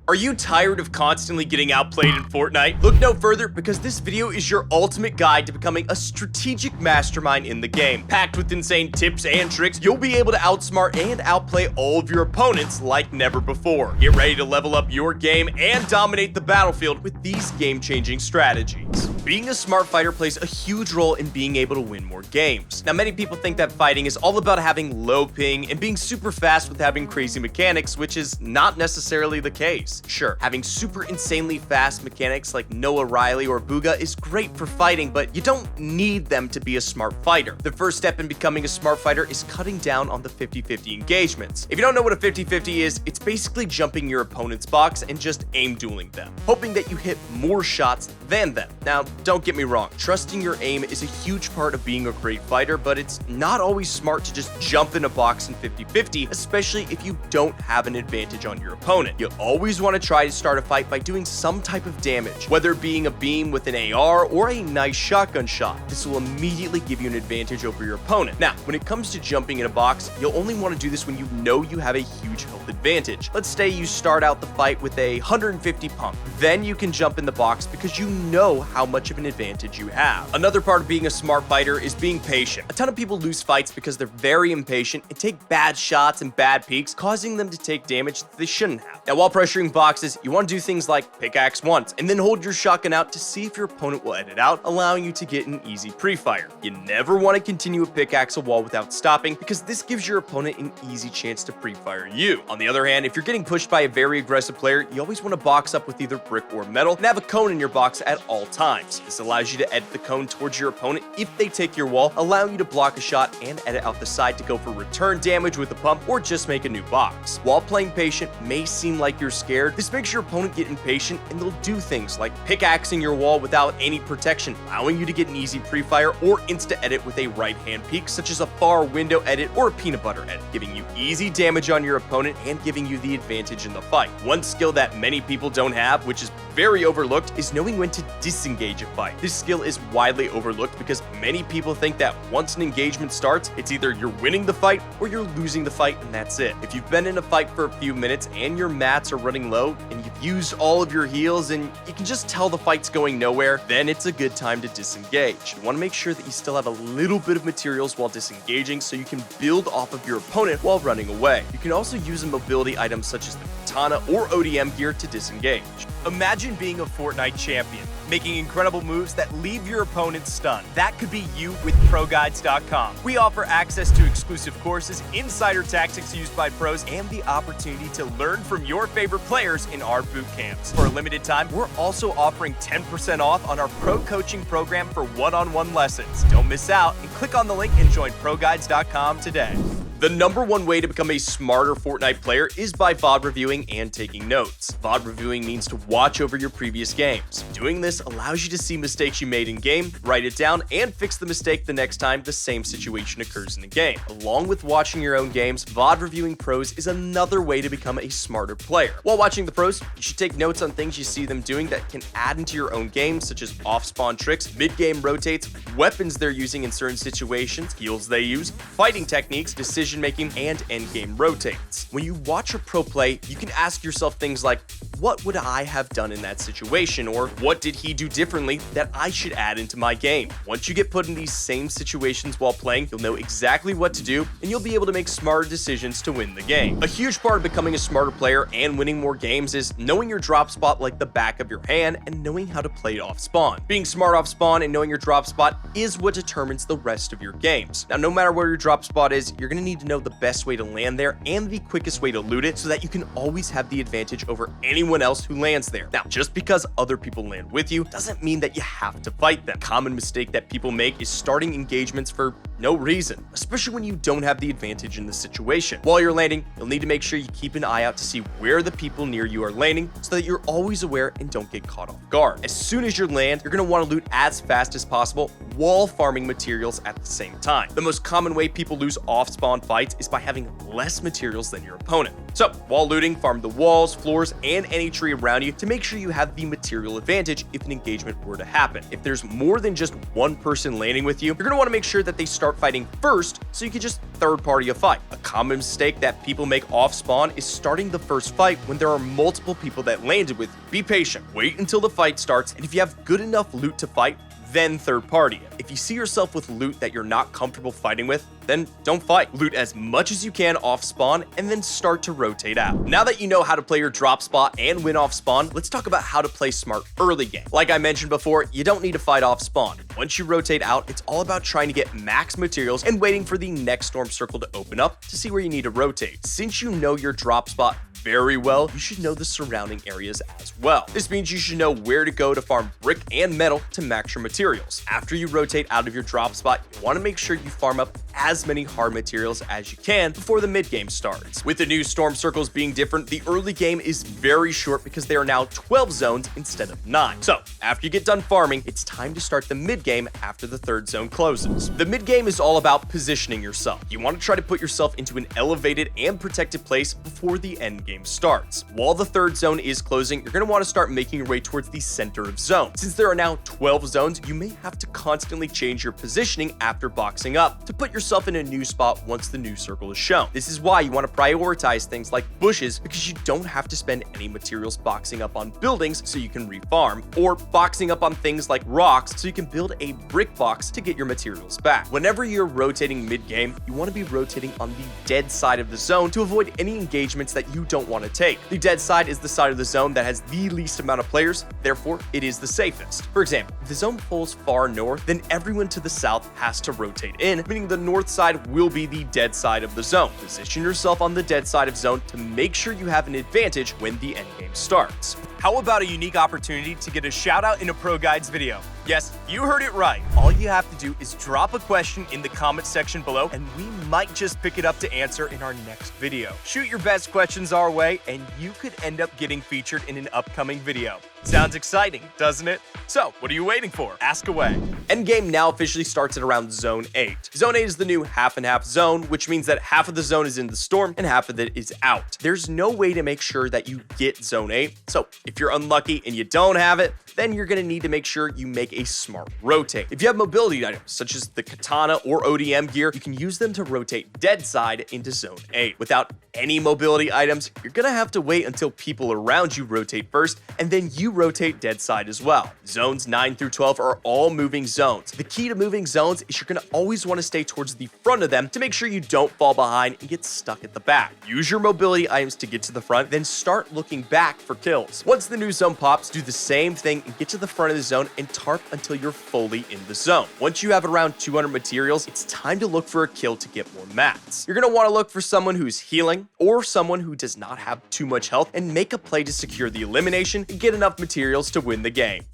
Are you tired of constantly getting outplayed in Fortnite? Look no further, because this video is your ultimate guide to becoming a strategic mastermind in the game. Packed with insane tips and tricks, you'll be able to outsmart and outplay all of your opponents like never before. Get ready to level up your game and dominate the battlefield with these game-changing strategies. Being a smart fighter plays a huge role in being able to win more games. Now, many people think that fighting is all about having low ping and being super fast with having crazy mechanics, which is not necessarily the case. Sure, having super insanely fast mechanics like Noah Riley or Booga is great for fighting, but you don't need them to be a smart fighter. The first step in becoming a smart fighter is cutting down on the 50-50 engagements. If you don't know what a 50-50 is, it's basically jumping your opponent's box and just aim dueling them, hoping that you hit more shots than them. Now, don't get me wrong, trusting your aim is a huge part of being a great fighter, but it's not always smart to just jump in a box in 50-50, especially if you don't have an advantage on your opponent. You'll always want to try to start a fight by doing some type of damage, whether it being a beam with an AR or a nice shotgun shot. This will immediately give you an advantage over your opponent. Now, when it comes to jumping in a box, you'll only want to do this when you know you have a huge health advantage. Let's say you start out the fight with a 150 pump. Then you can jump in the box because you know how much of an advantage you have. Another part of being a smart fighter is being patient. A ton of people lose fights because they're very impatient and take bad shots and bad peeks, causing them to take damage that they shouldn't have. Now, while pressuring boxes, you want to do things like pickaxe once and then hold your shotgun out to see if your opponent will edit out, allowing you to get an easy pre-fire. You never want to continue to pickaxe a wall without stopping, because this gives your opponent an easy chance to pre-fire you. On the other hand, if you're getting pushed by a very aggressive player, you always want to box up with either brick or metal and have a cone in your box at all times. This allows you to edit the cone towards your opponent if they take your wall, allowing you to block a shot and edit out the side to go for return damage with a pump or just make a new box. While playing patient may seem like you're scared, this makes your opponent get impatient and they'll do things like pickaxing your wall without any protection, allowing you to get an easy pre-fire or insta-edit with a right-hand peek, such as a far window edit or a peanut butter edit, giving you easy damage on your opponent and giving you the advantage in the fight. One skill that many people don't have, which is very overlooked, is knowing when to disengage a fight. This skill is widely overlooked because many people think that once an engagement starts, it's either you're winning the fight or you're losing the fight, and that's it. If you've been in a fight for a few minutes and your mats are running low and you've used all of your heals and you can just tell the fight's going nowhere, then it's a good time to disengage. You want to make sure that you still have a little bit of materials while disengaging so you can build off of your opponent while running away. You can also use a mobility item such as the katana or ODM gear to disengage. Imagine being a Fortnite champion, making incredible moves that leave your opponent stunned. That could be you with ProGuides.com. We offer access to exclusive courses, insider tactics used by pros, and the opportunity to learn from your favorite players in our boot camps. For a limited time, we're also offering 10% off on our pro coaching program for one-on-one lessons. Don't miss out and click on the link and join ProGuides.com today. The number one way to become a smarter Fortnite player is by VOD reviewing and taking notes. VOD reviewing means to watch over your previous games. Doing this allows you to see mistakes you made in game, write it down, and fix the mistake the next time the same situation occurs in the game. Along with watching your own games, VOD reviewing pros is another way to become a smarter player. While watching the pros, you should take notes on things you see them doing that can add into your own game, such as off-spawn tricks, mid-game rotates, weapons they're using in certain situations, heals they use, fighting techniques, decision making, and endgame rotates. When you watch a pro play, you can ask yourself things like, what would I have done in that situation? Or what did he do differently that I should add into my game? Once you get put in these same situations while playing, you'll know exactly what to do and you'll be able to make smarter decisions to win the game. A huge part of becoming a smarter player and winning more games is knowing your drop spot like the back of your hand and knowing how to play it off spawn. Being smart off spawn and knowing your drop spot is what determines the rest of your games. Now, no matter where your drop spot is, you're going to need to know the best way to land there and the quickest way to loot it so that you can always have the advantage over anyone else who lands there. Now, just because other people land with you doesn't mean that you have to fight them. A common mistake that people make is starting engagements for no reason, especially when you don't have the advantage in the situation. While you're landing, you'll need to make sure you keep an eye out to see where the people near you are landing so that you're always aware and don't get caught off guard. As soon as you land, you're going to want to loot as fast as possible while farming materials at the same time. The most common way people lose off-spawn fights is by having less materials than your opponent. So, while looting, farm the walls, floors, and any tree around you to make sure you have the material advantage if an engagement were to happen. If there's more than just one person landing with you, you're going to want to make sure that they start fighting first so you can just third-party a fight. A common mistake that people make off-spawn is starting the first fight when there are multiple people that landed with you. Be patient, wait until the fight starts, and if you have good enough loot to fight, then third party it. If you see yourself with loot that you're not comfortable fighting with, then don't fight. Loot as much as you can off spawn and then start to rotate out. Now that you know how to play your drop spot and win off spawn, let's talk about how to play smart early game. Like I mentioned before, you don't need to fight off spawn. Once you rotate out, it's all about trying to get max materials and waiting for the next storm circle to open up to see where you need to rotate. Since you know your drop spot very well, you should know the surrounding areas as well. This means you should know where to go to farm brick and metal to max your materials. After you rotate out of your drop spot, you want to make sure you farm up as many hard materials as you can before the mid game starts. With the new storm circles being different, the early game is very short because there are now 12 zones instead of 9. So after you get done farming, it's time to start the mid game after the third zone closes. The mid game is all about positioning yourself. You want to try to put yourself into an elevated and protected place before the end game starts. While the third zone is closing, you're going to want to start making your way towards the center of zone. Since there are now 12 zones, you may have to constantly change your positioning after boxing up to put yourself in a new spot once the new circle is shown. This is why you want to prioritize things like bushes, because you don't have to spend any materials boxing up on buildings so you can refarm, or boxing up on things like rocks so you can build a brick box to get your materials back. Whenever you're rotating mid-game, you want to be rotating on the dead side of the zone to avoid any engagements that you don't want to take. The dead side is the side of the zone that has the least amount of players, therefore it is the safest. For example, if the zone falls far north, then everyone to the south has to rotate in, meaning the north side will be the dead side of the zone. Position yourself on the dead side of zone to make sure you have an advantage when the endgame starts. How about a unique opportunity to get a shout out in a ProGuides video? Yes, you heard it right. All you have to do is drop a question in the comment section below and we might just pick it up to answer in our next video. Shoot your best questions our way and you could end up getting featured in an upcoming video. Sounds exciting, doesn't it? So, what are you waiting for? Ask away. Endgame now officially starts at around Zone 8. Zone 8 is the new half and half zone, which means that half of the zone is in the storm and half of it is out. There's no way to make sure that you get Zone 8, so if you're unlucky and you don't have it, then you're going to need to make sure you make a smart rotate. If you have mobility items, such as the katana or ODM gear, you can use them to rotate dead side into Zone 8. Without any mobility items, you're going to have to wait until people around you rotate first, and then you rotate dead side as well. Zones 9 through 12 are all moving zones. The key to moving zones is you're going to always want to stay towards the front of them to make sure you don't fall behind and get stuck at the back. Use your mobility items to get to the front, then start looking back for kills. Once the new zone pops, do the same thing and get to the front of the zone and tarp until you're fully in the zone. Once you have around 200 materials, it's time to look for a kill to get more mats. You're going to want to look for someone who's healing or someone who does not have too much health and make a play to secure the elimination and get enough materials to win the game.